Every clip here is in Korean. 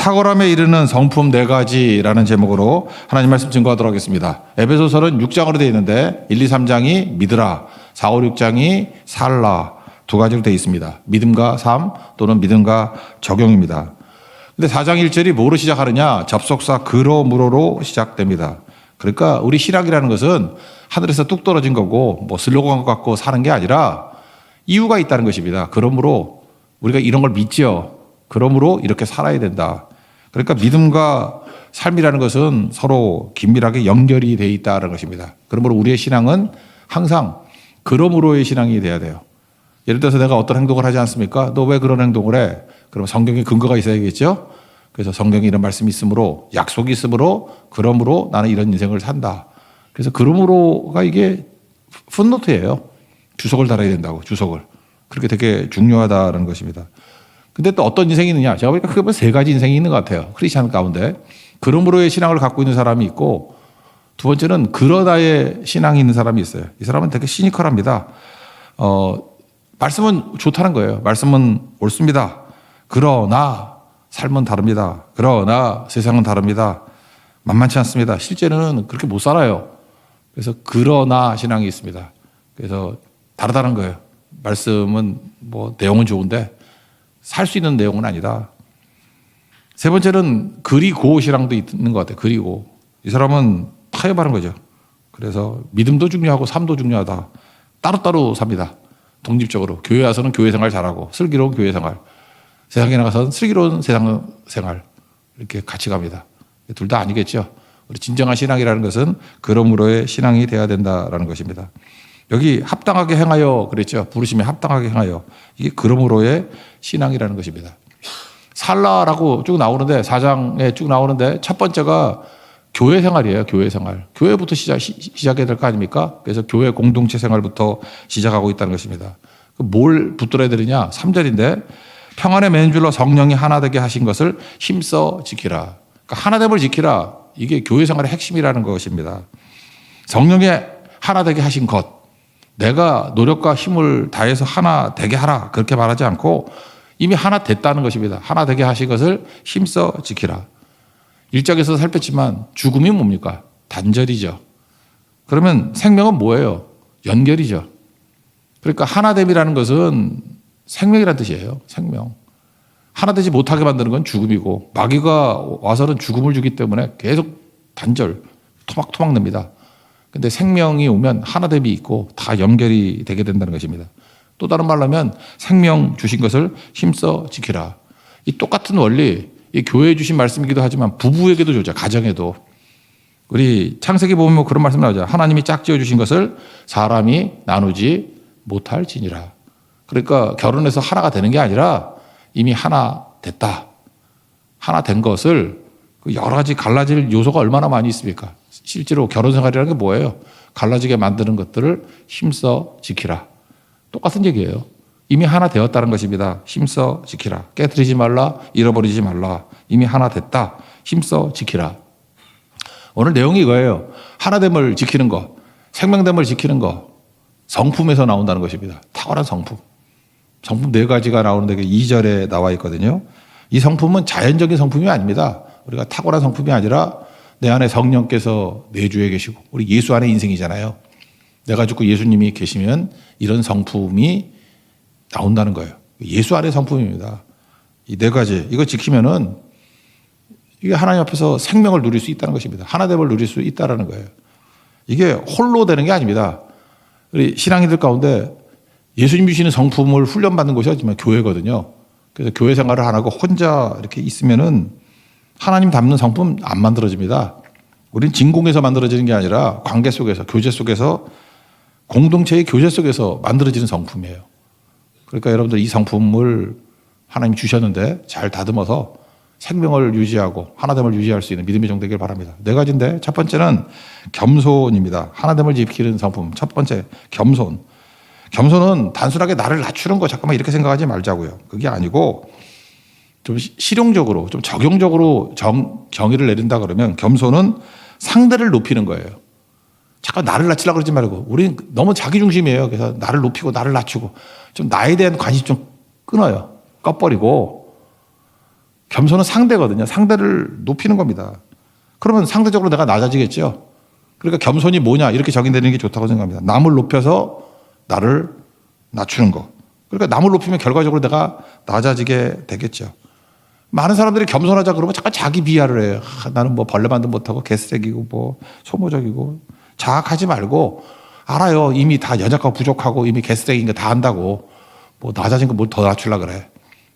탁월함에 이르는 성품 4가지라는 제목으로 하나님 말씀 증거하도록 하겠습니다. 에베소서는 6장으로 되어 있는데 1, 2, 3장이 믿으라, 4, 5, 6장이 살라 2가지로 되어 있습니다. 믿음과 삶 또는 믿음과 적용입니다. 근데 4장 1절이 뭐로 시작하느냐? 접속사 그러므로로 시작됩니다. 그러니까 우리 신학이라는 것은 하늘에서 뚝 떨어진 거고 뭐 슬로건 갖고 사는 게 아니라 이유가 있다는 것입니다. 그러므로 우리가 이런 걸 믿지요. 그러므로 이렇게 살아야 된다. 그러니까 믿음과 삶이라는 것은 서로 긴밀하게 연결이 되어 있다는 것입니다. 그러므로 우리의 신앙은 항상 그러므로의 신앙이 돼야 돼요. 예를 들어서 내가 어떤 행동을 하지 않습니까? 너 왜 그런 행동을 해? 그럼 성경에 근거가 있어야겠죠? 그래서 성경에 이런 말씀이 있으므로, 약속이 있으므로, 그러므로 나는 이런 인생을 산다. 그래서 그러므로가 이게 풋노트예요. 주석을 달아야 된다고, 주석을. 그렇게 되게 중요하다는 것입니다. 근데 또 어떤 인생이 있느냐? 제가 보니까 크게 보면 3가지 인생이 있는 것 같아요. 크리스찬 가운데. 그러므로의 신앙을 갖고 있는 사람이 있고, 두 번째는 그러다의 신앙이 있는 사람이 있어요. 이 사람은 되게 시니컬합니다. 말씀은 좋다는 거예요. 말씀은 옳습니다. 그러나 삶은 다릅니다. 그러나 세상은 다릅니다. 만만치 않습니다. 실제로는 그렇게 못 살아요. 그래서 그러나 신앙이 있습니다. 그래서 다르다는 거예요. 말씀은 뭐 내용은 좋은데 살 수 있는 내용은 아니다. 세 번째는 그리고 신앙도 있는 것 같아요. 그리고 이 사람은 타협하는 거죠. 그래서 믿음도 중요하고 삶도 중요하다. 따로따로 삽니다. 독립적으로. 교회 와서는 교회 생활 잘하고 슬기로운 교회 생활. 세상에 나가서는 슬기로운 세상 생활. 이렇게 같이 갑니다. 둘 다 아니겠죠. 우리 진정한 신앙이라는 것은 그러므로의 신앙이 돼야 된다라는 것입니다. 여기 합당하게 행하여 그랬죠. 부르심에 합당하게 행하여. 이게 그러므로의 신앙이라는 것입니다. 살라라고 쭉 나오는데 4장에 쭉 나오는데 첫 번째가 교회 생활이에요. 교회 생활. 교회부터 시작해야 될 거 아닙니까? 그래서 교회 공동체 생활부터 시작하고 있다는 것입니다. 뭘 붙들어야 되느냐? 3절인데 평안의 맨줄로 성령이 하나 되게 하신 것을 힘써 지키라. 그러니까 하나됨을 지키라. 이게 교회 생활의 핵심이라는 것입니다. 성령의 하나 되게 하신 것. 내가 노력과 힘을 다해서 하나 되게 하라. 그렇게 말하지 않고 이미 하나 됐다는 것입니다. 하나 되게 하신 것을 힘써 지키라. 1장에서 살폈지만 죽음이 뭡니까? 단절이죠. 그러면 생명은 뭐예요? 연결이죠. 그러니까 하나됨이라는 것은 생명이라는 뜻이에요. 생명. 하나 되지 못하게 만드는 건 죽음이고 마귀가 와서는 죽음을 주기 때문에 계속 단절, 토막토막 냅니다. 근데 생명이 오면 하나됨이 있고 다 연결이 되게 된다는 것입니다. 또 다른 말로 하면 생명 주신 것을 힘써 지키라. 이 똑같은 원리, 이 교회에 주신 말씀이기도 하지만 부부에게도 좋죠. 가정에도. 우리 창세기 보면 그런 말씀 나오죠. 하나님이 짝지어 주신 것을 사람이 나누지 못할지니라. 그러니까 결혼해서 하나가 되는 게 아니라 이미 하나 됐다. 하나 된 것을 여러 가지 갈라질 요소가 얼마나 많이 있습니까? 실제로 결혼 생활이라는 게 뭐예요? 갈라지게 만드는 것들을 힘써 지키라. 똑같은 얘기예요. 이미 하나 되었다는 것입니다. 힘써 지키라. 깨트리지 말라. 잃어버리지 말라. 이미 하나 됐다. 힘써 지키라. 오늘 내용이 이거예요. 하나됨을 지키는 것, 생명됨을 지키는 것, 성품에서 나온다는 것입니다. 탁월한 성품. 성품 4가지가 나오는데 2절에 나와 있거든요. 이 성품은 자연적인 성품이 아닙니다. 우리가 탁월한 성품이 아니라 내 안에 성령께서 내주에 계시고 우리 예수 안에 인생이잖아요. 내가 죽고 예수님이 계시면 이런 성품이 나온다는 거예요. 예수 안의 성품입니다. 이 4가지 이거 지키면은 이게 하나님 앞에서 생명을 누릴 수 있다는 것입니다. 하나됨을 누릴 수 있다는 거예요. 이게 홀로 되는 게 아닙니다. 우리 신앙인들 가운데 예수님 주시는 성품을 훈련받는 곳이 어디면 교회거든요. 그래서 교회 생활을 안 하고 혼자 이렇게 있으면은 하나님 닮는 성품 안 만들어집니다. 우리는 진공에서 만들어지는 게 아니라 관계 속에서, 교제 속에서, 공동체의 교제 속에서 만들어지는 성품이에요. 그러니까 여러분들 이 성품을 하나님이 주셨는데 잘 다듬어서 생명을 유지하고 하나됨을 유지할 수 있는 믿음의 종 되길 바랍니다. 4가지인데 첫 번째는 겸손입니다. 하나됨을 지키는 성품. 첫 번째, 겸손. 겸손은 단순하게 나를 낮추는 거 잠깐만 이렇게 생각하지 말자고요. 그게 아니고 좀 실용적으로, 좀 적용적으로 정의를 내린다 그러면 겸손은 상대를 높이는 거예요. 잠깐 나를 낮추려고 그러지 말고 우리는 너무 자기중심이에요. 그래서 나를 높이고 나를 낮추고 좀 나에 대한 관심 좀 끊어요. 꺼버리고 겸손은 상대거든요. 상대를 높이는 겁니다. 그러면 상대적으로 내가 낮아지겠죠. 그러니까 겸손이 뭐냐 이렇게 적용되는 게 좋다고 생각합니다. 남을 높여서 나를 낮추는 거. 그러니까 남을 높이면 결과적으로 내가 낮아지게 되겠죠. 많은 사람들이 겸손하자 그러면 잠깐 자기 비하를 해요. 나는 뭐 벌레만도 못하고 개쓰레기고 뭐 소모적이고. 자학하지 말고 알아요. 이미 다 연약하고 부족하고 이미 개쓰레기인 거 다 안다고. 뭐 낮아진 거 뭘 더 낮추려고 그래.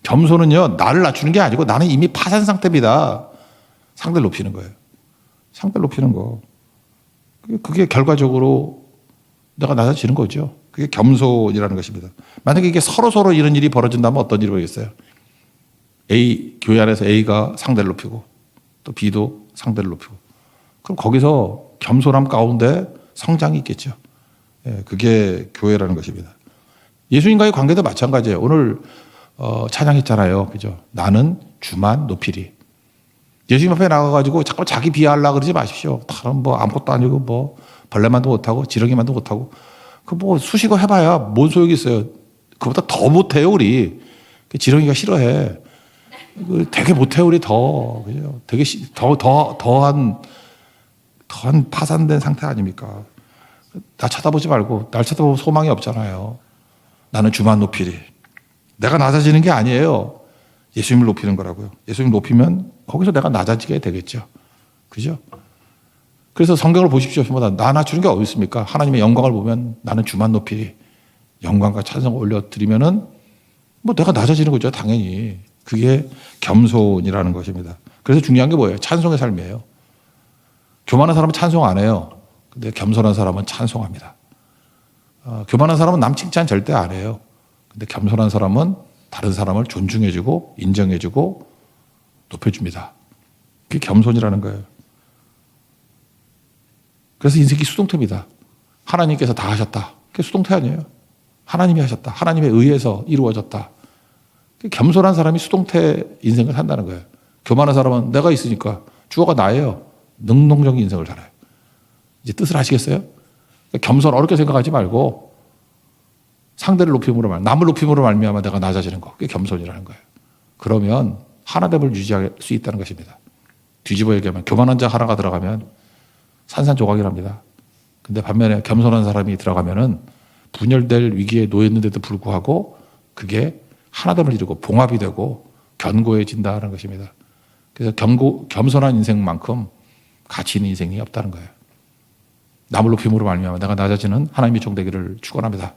겸손은요. 나를 낮추는 게 아니고 나는 이미 파산 상태입니다. 상대를 높이는 거예요. 상대를 높이는 거. 그게 결과적으로 내가 낮아지는 거죠. 그게 겸손이라는 것입니다. 만약에 이게 서로 이런 일이 벌어진다면 어떤 일이 벌어지겠어요? 교회 안에서 A가 상대를 높이고 또 B도 상대를 높이고 그럼 거기서 겸손함 가운데 성장이 있겠죠. 그게 교회라는 것입니다. 예수님과의 관계도 마찬가지예요. 오늘 찬양했잖아요. 그죠? 나는 주만 높이리. 예수님 앞에 나가가지고 자꾸 자기 비하하려고 그러지 마십시오. 다른 뭐 아무것도 아니고 뭐 벌레만도 못하고 지렁이만도 못하고 그 뭐 수식어 해봐야 뭔 소용이 있어요. 그보다 더 못해요 우리. 지렁이가 싫어해. 되게 못해요 우리 더. 그죠? 되게 더한 파산된 상태 아닙니까? 나 쳐다보지 말고 날 쳐다보면 소망이 없잖아요. 나는 주만 높이리. 내가 낮아지는 게 아니에요. 예수님을 높이는 거라고요. 예수님 높이면 거기서 내가 낮아지게 되겠죠. 그죠? 그래서 성경을 보십시오. 나 낮추는 게 어디 있습니까? 하나님의 영광을 보면 나는 주만 높이리. 영광과 찬송을 올려드리면은 뭐 내가 낮아지는 거죠. 당연히. 그게 겸손이라는 것입니다. 그래서 중요한 게 뭐예요? 찬송의 삶이에요. 교만한 사람은 찬송 안 해요. 근데 겸손한 사람은 찬송합니다. 교만한 사람은 남 칭찬 절대 안 해요. 근데 겸손한 사람은 다른 사람을 존중해주고 인정해주고 높여줍니다. 그게 겸손이라는 거예요. 그래서 인생이 수동태입니다. 하나님께서 다 하셨다. 그게 수동태 아니에요. 하나님이 하셨다. 하나님에 의해서 이루어졌다. 겸손한 사람이 수동태 인생을 산다는 거예요. 교만한 사람은 내가 있으니까 주어가 나예요. 능동적인 인생을 살아요. 이제 뜻을 아시겠어요? 겸손 어렵게 생각하지 말고 상대를 높임으로 남을 높임으로 말미암아 내가 낮아지는 거. 그게 겸손이라는 거예요. 그러면 하나됨을 유지할 수 있다는 것입니다. 뒤집어 얘기하면 교만한 자 하나가 들어가면 산산조각이랍니다. 근데 반면에 겸손한 사람이 들어가면은 분열될 위기에 놓였는데도 불구하고 그게 하나됨을 이루고 봉합이 되고 견고해진다는 것입니다. 그래서 겸손한 인생만큼 가치 있는 인생이 없다는 거예요. 남을 높임으로 말미암아 내가 낮아지는 하나님의 종 되기를 축원합니다.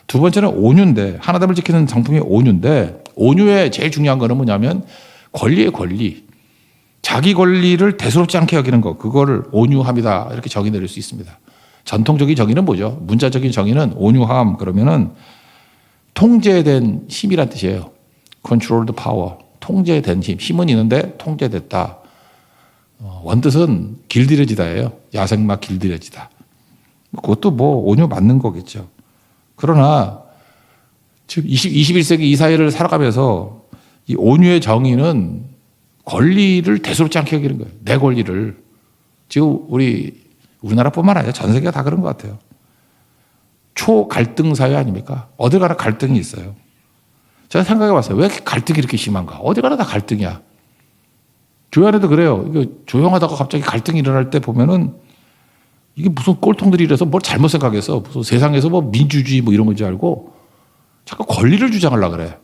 두 번째는 온유인데 하나됨을 지키는 상품이 온유인데 온유의 제일 중요한 거는 뭐냐면 권리의 권리. 자기 권리를 대수롭지 않게 여기는 것. 그거를 온유함이다. 이렇게 정의 내릴 수 있습니다. 전통적인 정의는 뭐죠? 문자적인 정의는 온유함 그러면은 통제된 힘이란 뜻이에요. controlled power. 통제된 힘. 힘은 있는데 통제됐다. 원뜻은 길들여지다예요. 야생마 길들여지다. 그것도 뭐 온유 맞는 거겠죠. 그러나 지금 21세기 이 사회를 살아가면서 이 온유의 정의는 권리를 대수롭지 않게 여기는 거예요. 내 권리를. 지금 우리나라뿐만 아니라 전 세계가 다 그런 것 같아요. 초갈등 사회 아닙니까? 어디 가나 갈등이 있어요. 제가 생각해 봤어요. 왜 이렇게 갈등이 이렇게 심한가? 어디 가나 다 갈등이야. 교회 안에도 그래요. 이거 조용하다가 갑자기 갈등이 일어날 때 보면은 이게 무슨 꼴통들이 이래서 뭘 잘못 생각해서 무슨 세상에서 뭐 민주주의 뭐 이런 건지 알고 자꾸 권리를 주장하려고 그래.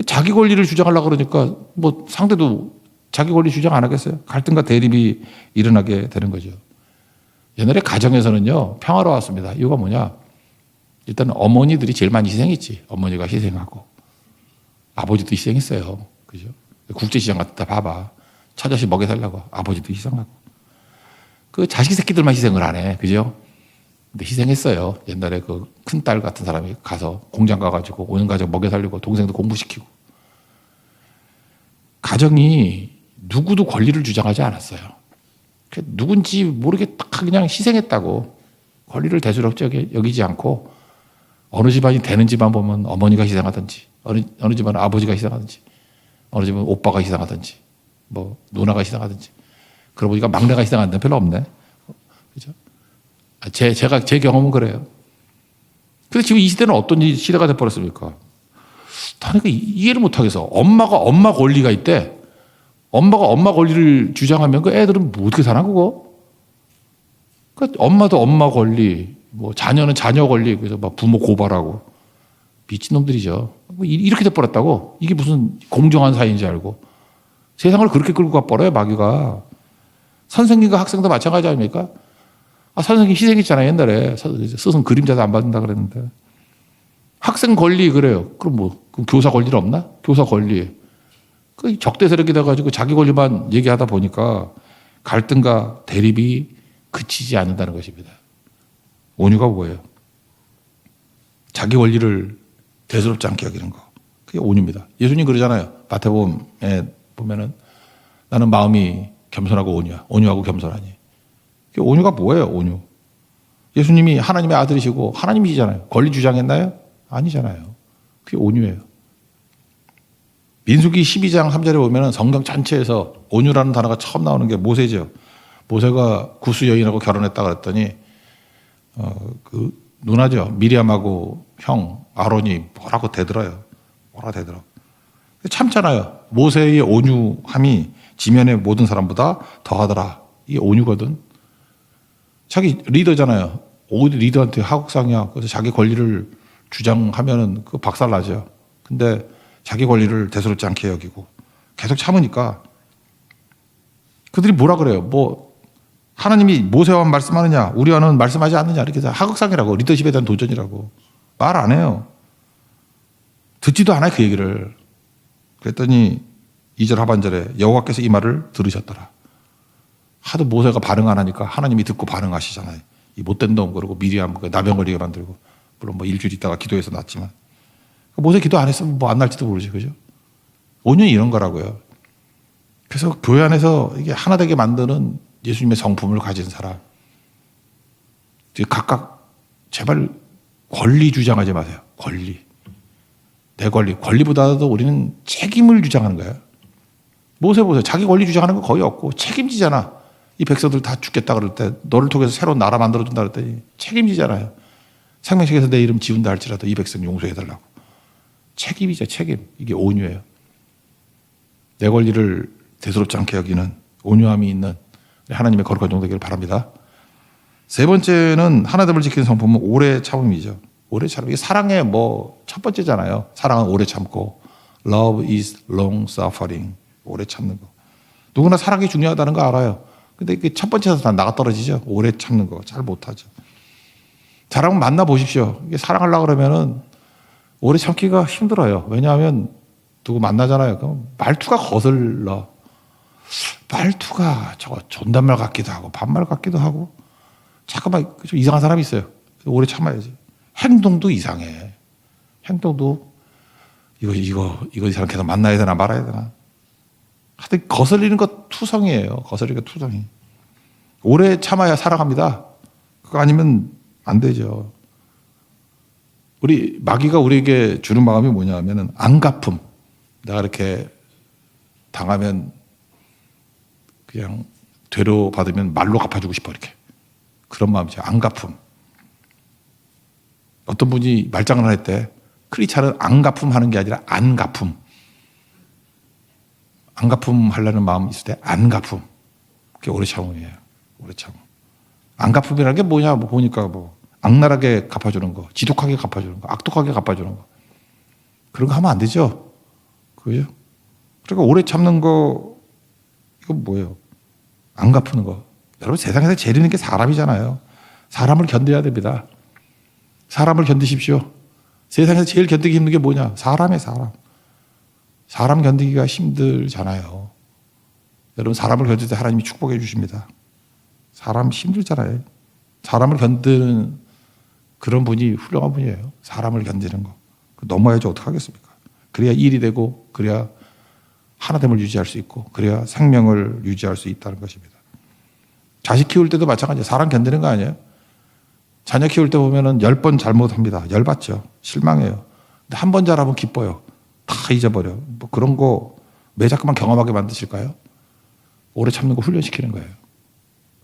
자기 권리를 주장하려고 그러니까 뭐 상대도 자기 권리 주장 안 하겠어요? 갈등과 대립이 일어나게 되는 거죠. 옛날에 가정에서는요, 평화로웠습니다. 이유가 뭐냐? 일단 어머니들이 제일 많이 희생했지. 어머니가 희생하고. 아버지도 희생했어요. 그죠? 국제시장 갔다 봐봐. 처자식 먹여 살려고. 아버지도 희생하고. 그 자식 새끼들만 희생을 안 해. 그죠? 근데 희생했어요. 옛날에 그 큰딸 같은 사람이 가서 공장 가가지고 온 가족 먹여 살리고 동생도 공부시키고. 가정이 누구도 권리를 주장하지 않았어요. 누군지 모르게 딱 그냥 희생했다고. 권리를 대수롭지 여기지 않고 어느 집안이 되는 집안 보면 어머니가 희생하든지 어느 집안은 아버지가 희생하든지 어느 집안은 오빠가 희생하든지 뭐 누나가 희생하든지 그러고 보니까 막내가 희생하는 데는 별로 없네. 그죠? 제 경험은 그래요. 근데 지금 이 시대는 어떤 시대가 돼버렸습니까? 그러니까 이해를 못하겠어. 엄마 권리가 있대. 엄마가 엄마 권리를 주장하면 그 애들은 뭐 어떻게 사나 그거? 그러니까 엄마도 엄마 권리, 뭐 자녀는 자녀 권리, 그래서 막 부모 고발하고 미친놈들이죠. 뭐 이렇게 돼버렸다고. 이게 무슨 공정한 사회인지 알고. 세상을 그렇게 끌고 가버려요 마귀가. 선생님과 학생도 마찬가지 아닙니까? 선생님 희생했잖아요 옛날에. 스승 그림자도 안 받는다 그랬는데. 학생 권리 그래요. 그럼 뭐 그럼 교사 권리는 없나? 교사 권리. 그 적대 세력이 돼가지고 자기 권리만 얘기하다 보니까 갈등과 대립이 그치지 않는다는 것입니다. 온유가 뭐예요? 자기 권리를 대수롭지 않게 여기는 거. 그게 온유입니다. 예수님 그러잖아요. 마태복음에 보면은 나는 마음이 겸손하고 온유야. 온유하고 겸손하니. 온유가 뭐예요? 온유. 예수님이 하나님의 아들이시고 하나님이시잖아요. 권리 주장했나요? 아니잖아요. 그게 온유예요. 민수기 12장 3절에 보면 성경 전체에서 온유라는 단어가 처음 나오는 게 모세죠. 모세가 구스 여인하고 결혼했다 그랬더니 그 누나죠. 미리암하고 형 아론이 뭐라고 대들어요. 뭐라 대들어. 참잖아요. 모세의 온유함이 지면의 모든 사람보다 더하더라. 이게 온유거든. 자기 리더잖아요. 어디 리더한테 하극상이야. 그래서 자기 권리를 주장하면은 그 박살나죠. 근데 자기 권리를 대수롭지 않게 여기고 계속 참으니까 그들이 뭐라 그래요? 뭐 하나님이 모세와만 말씀하느냐, 우리와는 말씀하지 않느냐 이렇게 해서 하극상이라고, 리더십에 대한 도전이라고 말 안 해요. 듣지도 않아요 그 얘기를. 그랬더니 2절 하반절에 여호와께서 이 말을 들으셨더라. 하도 모세가 반응 안 하니까 하나님이 듣고 반응하시잖아요. 이 못된 놈 그러고 미리암 나병 걸리게 만들고, 물론 뭐 일주일 있다가 기도해서 났지만 모세 기도 안 했으면 뭐 안 날지도 모르지, 그죠? 온유는 이런 거라고요. 그래서 교회 안에서 이게 하나 되게 만드는 예수님의 성품을 가진 사람, 각각 제발 권리 주장하지 마세요. 권리, 내 권리보다도 우리는 책임을 주장하는 거예요. 모세 보세요. 자기 권리 주장하는 거 거의 없고 책임지잖아. 이 백성들 다 죽겠다 그럴 때 너를 통해서 새로운 나라 만들어준다 그랬더니 책임지잖아요. 생명책에서 내 이름 지운다 할지라도 이 백성 용서해달라고. 책임이죠, 책임. 이게 온유예요. 내 권리를 대수롭지 않게 여기는 온유함이 있는 하나님의 거룩한 종 되기를 바랍니다. 세 번째는 하나됨을 지키는 성품은 오래 참음이죠. 오래 참음. 이게 사랑의 뭐 첫 번째잖아요. 사랑은 오래 참고. Love is long suffering. 오래 참는 거. 누구나 사랑이 중요하다는 거 알아요. 근데 이게 첫 번째에서 다 나가 떨어지죠. 오래 참는 거. 잘 못하죠. 사람 만나 보십시오. 이게 사랑하려고 그러면은 오래 참기가 힘들어요. 왜냐하면 누구 만나잖아요. 그럼 말투가 거슬러. 말투가 저거 존댓말 같기도 하고 반말 같기도 하고 잠깐만 좀 이상한 사람이 있어요. 오래 참아야지. 행동도 이상해. 행동도 이 사람 계속 만나야 되나 말아야 되나. 하여튼 거슬리는 거 투성이에요. 거슬리는 거 투성이. 오래 참아야 사랑합니다. 그거 아니면 안 되죠. 우리 마귀가 우리에게 주는 마음이 뭐냐 하면은 안갚음. 내가 이렇게 당하면 그냥 되로 받으면 말로 갚아주고 싶어 이렇게. 그런 마음이죠. 안갚음. 어떤 분이 말장난을 할 때 크리스찬은 안갚음 하는 게 아니라 안갚음. 안갚음 하려는 마음이 있을 때 안갚음. 그게 오래 참음이에요. 오래 참음. 안갚음이라는 게 뭐냐 뭐 보니까 뭐 악랄하게 갚아주는 거, 지독하게 갚아주는 거, 악독하게 갚아주는 거. 그런 거 하면 안 되죠. 그죠? 그러니까 오래 참는 거, 이건 뭐예요? 안 갚는 거. 여러분 세상에서 제일 힘든 게 사람이잖아요. 사람을 견뎌야 됩니다. 사람을 견디십시오. 세상에서 제일 견디기 힘든 게 뭐냐? 사람이에요, 사람. 사람 견디기가 힘들잖아요. 여러분 사람을 견딜 때 하나님이 축복해 주십니다. 사람 힘들잖아요. 사람을 견디는 그런 분이 훌륭한 분이에요. 사람을 견디는 거. 넘어야지 어떡하겠습니까? 그래야 일이 되고 그래야 하나됨을 유지할 수 있고 그래야 생명을 유지할 수 있다는 것입니다. 자식 키울 때도 마찬가지예요. 사람 견디는 거 아니에요? 자녀 키울 때 보면은 10번 잘못합니다. 열받죠. 실망해요. 근데 한 번 잘하면 기뻐요. 다 잊어버려. 뭐 그런 거 왜 자꾸만 경험하게 만드실까요? 오래 참는 거 훈련시키는 거예요.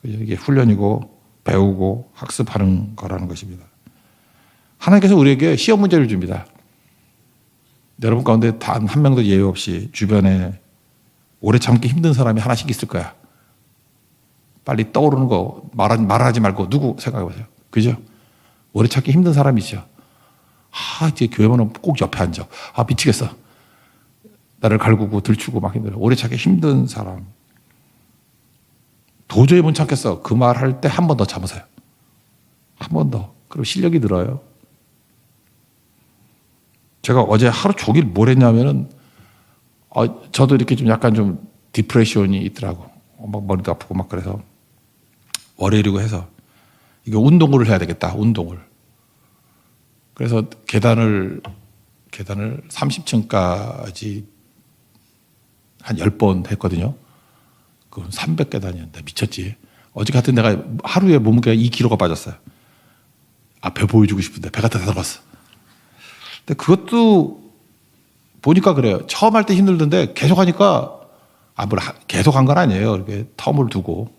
이게 훈련이고 배우고 학습하는 거라는 것입니다. 하나님께서 우리에게 시험 문제를 줍니다. 여러분 가운데 단 한 명도 예외 없이 주변에 오래 참기 힘든 사람이 하나씩 있을 거야. 빨리 떠오르는 거 말하지 말고 누구 생각해 보세요. 그죠? 오래 참기 힘든 사람이죠. 이제 교회만 꼭 옆에 앉아. 미치겠어. 나를 갈구고 들추고 막 힘들어. 오래 참기 힘든 사람. 도저히 못 참겠어. 그 말 할 때 한 번 더 참으세요. 한 번 더. 그리고 실력이 늘어요. 제가 어제 하루 종일 뭘 했냐면은, 저도 이렇게 좀 약간 좀 디프레션이 있더라고. 막 머리도 아프고 막 그래서. 월요일이고 해서. 이거 운동을 해야 되겠다. 운동을. 그래서 계단을 30층까지 한 10번 했거든요. 그건 300계단이었는데 미쳤지. 어제 같은 내가 하루에 몸무게가 2kg가 빠졌어요. 배 보여주고 싶은데 배가 다 들어갔어. 근데 그것도 보니까 그래요. 처음 할 때 힘들던데 계속 하니까 계속 한 건 아니에요. 이렇게 텀을 두고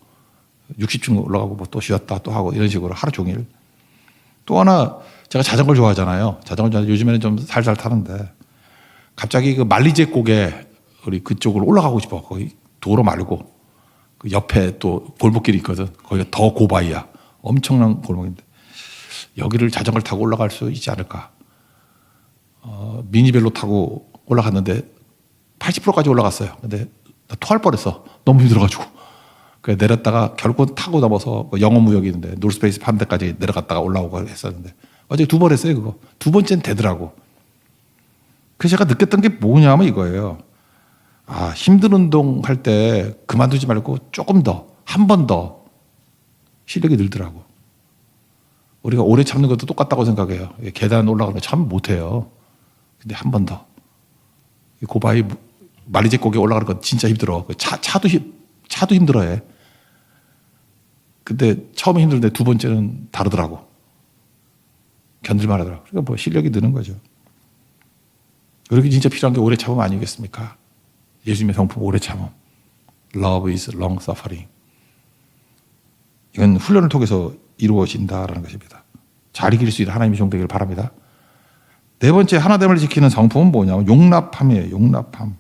60층 올라가고 뭐 또 쉬었다 또 하고 이런 식으로 하루 종일. 또 하나 제가 자전거를 좋아하잖아요. 요즘에는 좀 살살 타는데 갑자기 그 말리제 꼭에 우리 그쪽으로 올라가고 싶어. 거기 도로 말고 그 옆에 또 골목길이 있거든. 거기가 더 고바이야. 엄청난 골목인데 여기를 자전거를 타고 올라갈 수 있지 않을까. 미니벨로 타고 올라갔는데 80%까지 올라갔어요. 근데 나 토할 뻔했어. 너무 힘들어가지고. 그래 내렸다가 결국 타고 넘어서 영어무역이 있는데 노스페이스 파는 데까지 내려갔다가 올라오고 했었는데 어제 2번 했어요. 그거 2번째는 되더라고. 그래서 제가 느꼈던 게 뭐냐면 이거예요. 힘든 운동 할 때 그만두지 말고 조금 더, 한 번 더 실력이 늘더라고. 우리가 오래 참는 것도 똑같다고 생각해요. 계단 올라가는 거 참 못해요. 근데 한 번 더. 고바이 말리제 꼭에 올라가는 건 진짜 힘들어. 차도 힘들어해. 근데 처음에 힘들는데 2번째는 다르더라고. 견딜만 하더라고. 그러니까 뭐 실력이 느는 거죠. 그렇게 진짜 필요한 게 오래 참음 아니겠습니까? 예수님의 성품 오래 참음. Love is long suffering. 이건 훈련을 통해서 이루어진다라는 것입니다. 잘 이길 수 있는 하나님의 종 되기를 바랍니다. 네 번째 하나됨을 지키는 성품은 뭐냐면 용납함이에요. 용납함.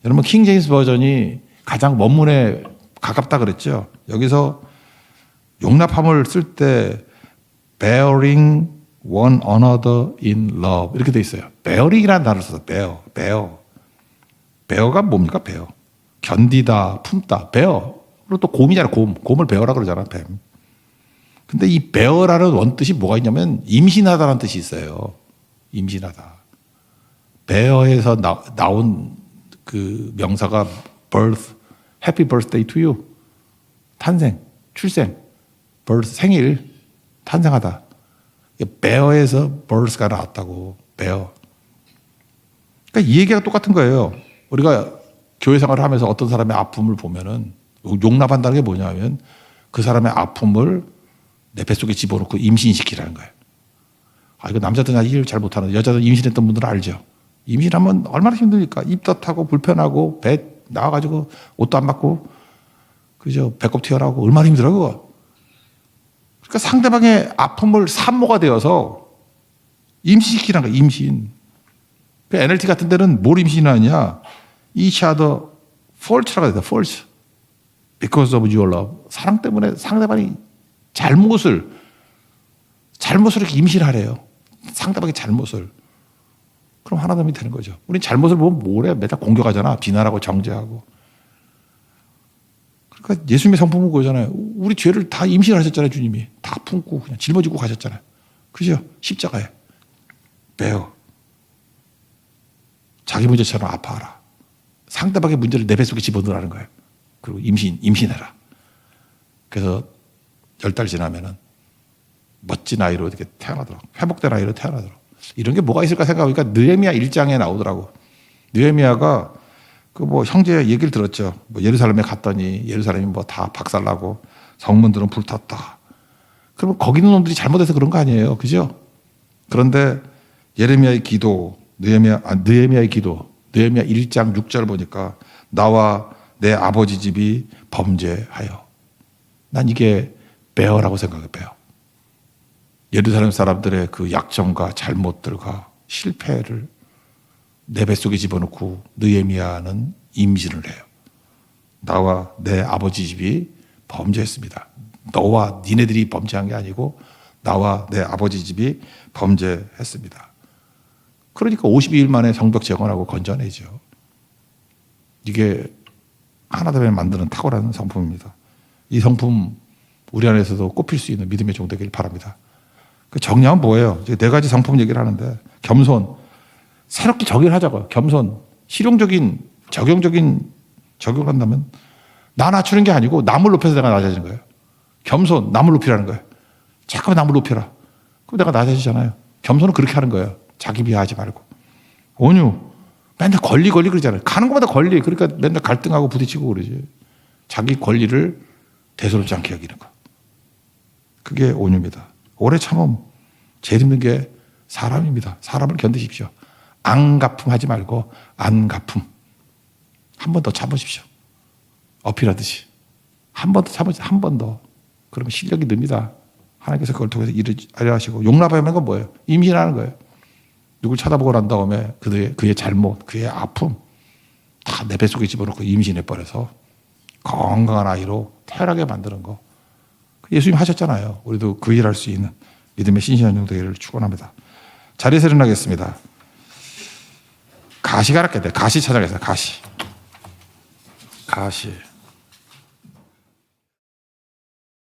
여러분 킹 제임스 버전이 가장 원문에 가깝다 그랬죠. 여기서 용납함을 쓸 때 bearing one another in love 이렇게 돼 있어요. bearing이라는 단어를 써서 bear가 뭡니까? bear. 견디다, 품다, bear. 그리고 또 곰이잖아. 곰을 bear라 그러잖아. 뱀. 근데 이 bear라는 원뜻이 뭐가 있냐면 임신하다라는 뜻이 있어요. 임신하다. bear에서 나온 그 명사가 birth, happy birthday to you. 탄생, 출생, birth, 생일, 탄생하다. bear에서 birth가 나왔다고. bear. 그러니까 이 얘기가 똑같은 거예요. 우리가 교회 생활을 하면서 어떤 사람의 아픔을 보면은 용납한다는 게 뭐냐면 그 사람의 아픔을 내 뱃속에 집어넣고 임신시키라는 거예요. 이거 남자들은 일을 잘 못하는 여자들 임신했던 분들은 알죠. 임신하면 얼마나 힘드니까 입덧하고 불편하고 배 나와가지고 옷도 안 맞고 그죠 배꼽 튀어나오고 얼마나 힘들어 그거. 그러니까 상대방의 아픔을 산모가 되어서 임신시키라는 거야. 임신. 그 NLT 같은 데는 뭘 임신하냐? Each other fault라고 해야 돼. fault. Because of your love. 사랑 때문에 상대방이 잘못을 이렇게 임신하래요. 상대방의 잘못을. 그럼 하나됨이 되는 거죠. 우린 잘못을 보면 뭐래? 맨날 공격하잖아. 비난하고 정죄하고. 그러니까 예수님의 성품은 그거잖아요. 우리 죄를 다 임신하셨잖아요. 주님이. 다 품고 그냥 짊어지고 가셨잖아요. 그죠? 십자가에. 베어. 자기 문제처럼 아파하라. 상대방의 문제를 내 뱃속에 집어넣으라는 거예요. 그리고 임신해라. 그래서 10달 지나면은 멋진 아이로 이렇게 태어나도록, 회복된 아이로 태어나도록. 이런 게 뭐가 있을까 생각하니까 느헤미야 1장에 나오더라고. 느헤미야가 그 뭐 형제 얘기를 들었죠. 뭐 예루살렘에 갔더니 예루살렘이 뭐 다 박살나고 성문들은 불탔다. 그러면 거기 있는 놈들이 잘못해서 그런 거 아니에요. 그죠? 그런데 예레미야의 기도, 느헤미야의 기도, 느헤미야 1장 6절 보니까 나와 내 아버지 집이 범죄하여. 난 이게 베어라고 생각해, 베어. 예루살렘 사람들의 그 약점과 잘못들과 실패를 내 뱃속에 집어넣고 느헤미야는 임신을 해요. 나와 내 아버지 집이 범죄했습니다. 너와 니네들이 범죄한 게 아니고 나와 내 아버지 집이 범죄했습니다. 그러니까 52일 만에 성벽 재건하고 건져내죠. 이게 하나님이 만드는 탁월한 성품입니다. 이 성품 우리 안에서도 꼽힐 수 있는 믿음의 종 되길 바랍니다. 그 정리하면 뭐예요? 이제 네 가지 성품 얘기를 하는데 겸손, 새롭게 적용을 하자고요. 겸손, 실용적인 적용적인 적용을 한다면 나 낮추는 게 아니고 남을 높여서 내가 낮아지는 거예요. 겸손, 남을 높이라는 거예요. 잠깐만 남을 높여라. 그럼 내가 낮아지잖아요. 겸손은 그렇게 하는 거예요. 자기 비하하지 말고. 온유, 맨날 권리 그러잖아요. 가는 것마다 권리. 그러니까 맨날 갈등하고 부딪히고 그러지. 자기 권리를 대수롭지 않게 여기는 거. 그게 온유입니다. 오래 참음. 제일 힘든 게 사람입니다. 사람을 견디십시오. 앙가품하지 말고 안가품. 한 번 더 참으십시오. 어필하듯이. 한 번 더 참으십시오. 한 번 더. 그러면 실력이 늡니다. 하나님께서 그걸 통해서 일을 하시고 용납하는 건 뭐예요? 임신하는 거예요. 누굴 쳐다보고 난 다음에 그의 잘못, 그의 아픔 다 내 뱃속에 집어넣고 임신해버려서 건강한 아이로 태어나게 만드는 거. 예수님 하셨잖아요. 우리도 그 일할 수 있는 믿음의 신실한 종 되기를 축원합니다. 자리에서 일어나겠습니다. 가시 가락게 돼. 가시 찾아가세요. 가시.